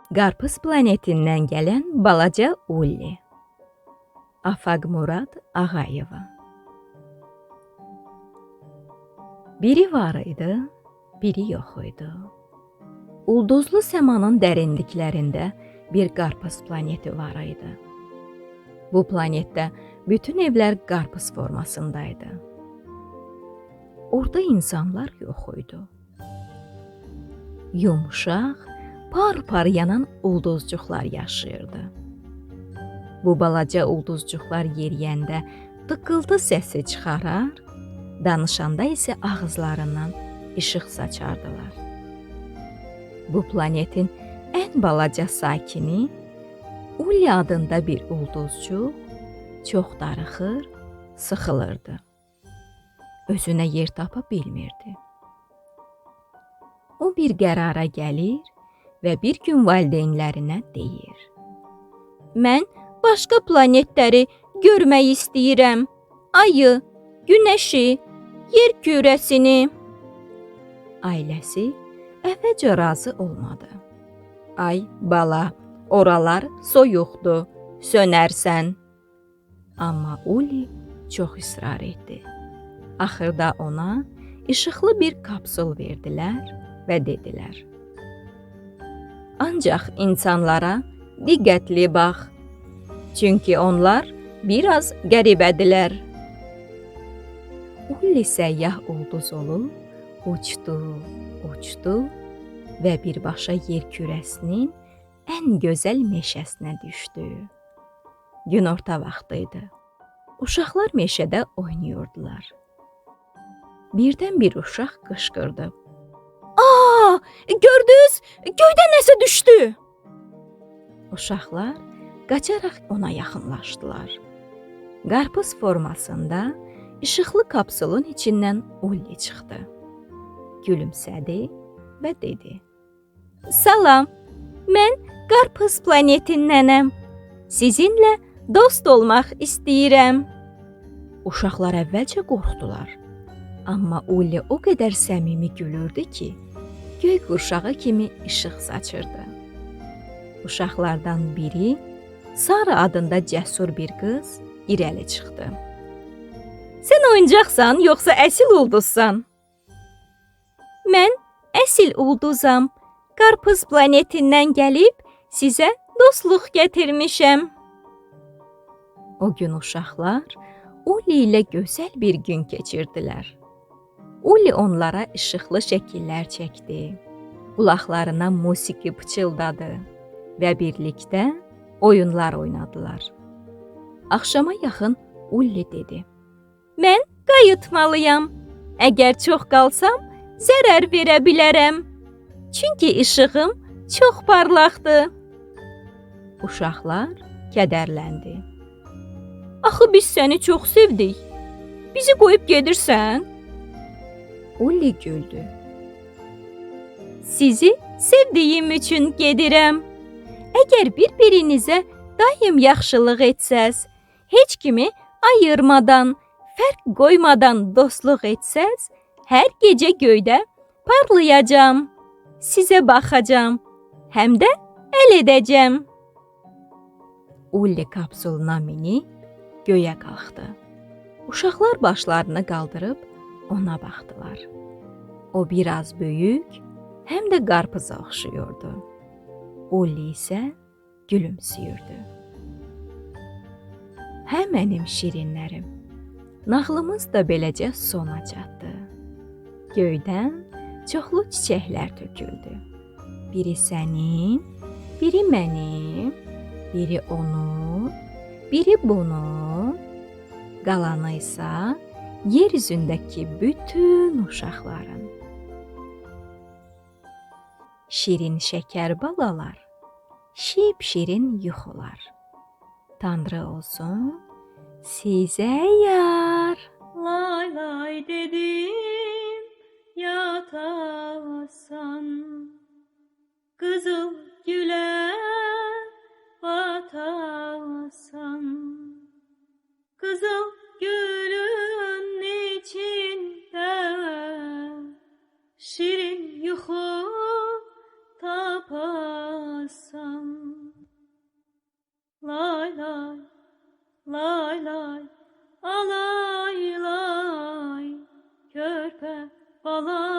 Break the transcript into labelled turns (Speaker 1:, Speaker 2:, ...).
Speaker 1: Qarpız planetindən gələn balaca Ulli. Afaq Murad Ağayeva. Biri var idi, biri yox idi. Ulduzlu səmanın dərinliklərində bir qarpız planeti var idi. Bu planetdə bütün evlər qarpız formasındaydı. Orada insanlar yox idi. Yumşaq, par-par yanan ulduzcuqlar yaşayırdı. Bu balaca ulduzcuqlar yeriyəndə tıqqıltı səsi çıxarar, danışanda isə ağızlarından işıq saçardılar. Bu planetin ən balaca sakini Ulli adında bir ulduzcuq çox darıxır, sıxılırdı. Özünə yer tapa bilmirdi. O bir qərara gəlir və bir gün valideynlərinə deyir: "Mən başqa planetləri görmək istəyirəm. Ayı, günəşi, yer kürəsini." Ailəsi əvvəlcə razı olmadı. "Ay bala, oralar soyuqdur, sönərsən." Amma Ulli çox israr etdi. Axırda ona işıqlı bir kapsul verdilər və dedilər: "Ancaq insanlara diqqətli bax, çünki onlar biraz qəribədirlər." Ulli səyyah ulduz olub uçdu, uçdu və birbaşa yer kürəsinin ən gözəl meşəsinə düşdü. Günorta vaxtı idi. Uşaqlar meşədə oynayırdılar. Birdən bir uşaq qışqırdı: "Aa, gördünüz? Göydən nəsə düşdü!" Uşaqlar qaçaraq ona yaxınlaşdılar. Qarpız formasında işıqlı kapsulun içindən Ulli çıxdı. Gülümsədi və dedi: "Salam, mən qarpız planetindənəm. Sizinlə dost olmaq istəyirəm." Uşaqlar əvvəlcə qorxdular. Amma Ulli o qədər səmimi gülürdü ki, göy qurşağı kimi işıq saçırdı. Uşaqlardan biri, Sara adında cəsur bir qız, irəli çıxdı. "Sən oyuncaqsan, yoxsa əsil ulduzsan?" "Mən əsil ulduzam. Qarpız planetindən gəlib sizə dostluq gətirmişəm." O gün uşaqlar Ulli ilə gözəl bir gün keçirdilər. Ulli onlara işıqlı şəkillər çəkdi, qulaqlarına musiqi pıçıldadı və birlikdə oyunlar oynadılar. Axşama yaxın Ulli dedi: "Mən qayıtmalıyam. Əgər çox qalsam, zərər verə bilərəm. Çünki işığım çox parlaqdır." Uşaqlar kədərləndi. "Axı biz səni çox sevdik. Bizi qoyub gedirsən?" Ulli güldü. "Sizi sevdiyim üçün gedirəm. Əgər bir-birinizə daim yaxşılıq etsəz, heç kimi ayırmadan, fərq qoymadan dostluq etsəz, hər gecə göydə parlayacağam. Sizə baxacağam, həm də əl edəcəm." Ulli kapsuluna minib göyə qalxdı. Uşaqlar başlarını qaldırıb ona baxdılar. O biraz böyük, həm də qarpıza oxşuyurdu. Ulli isə gülümsüyürdü. Hə mənim şirinlərim, nağlımız da beləcə sona çatdı. Göydən çoxlu çiçəklər töküldü. Biri sənin, biri mənim, biri onun, biri bunun, qalanı isə yer üzündəki bütün uşaqların. Şirin şəkər balalar, şip-şirin yuxular. Tanrı olsun sizə yar.
Speaker 2: Lay lay dedim yatasan, qızıl gülə batasan. Qızıl gülün içində şirin yuxu tapasan. bala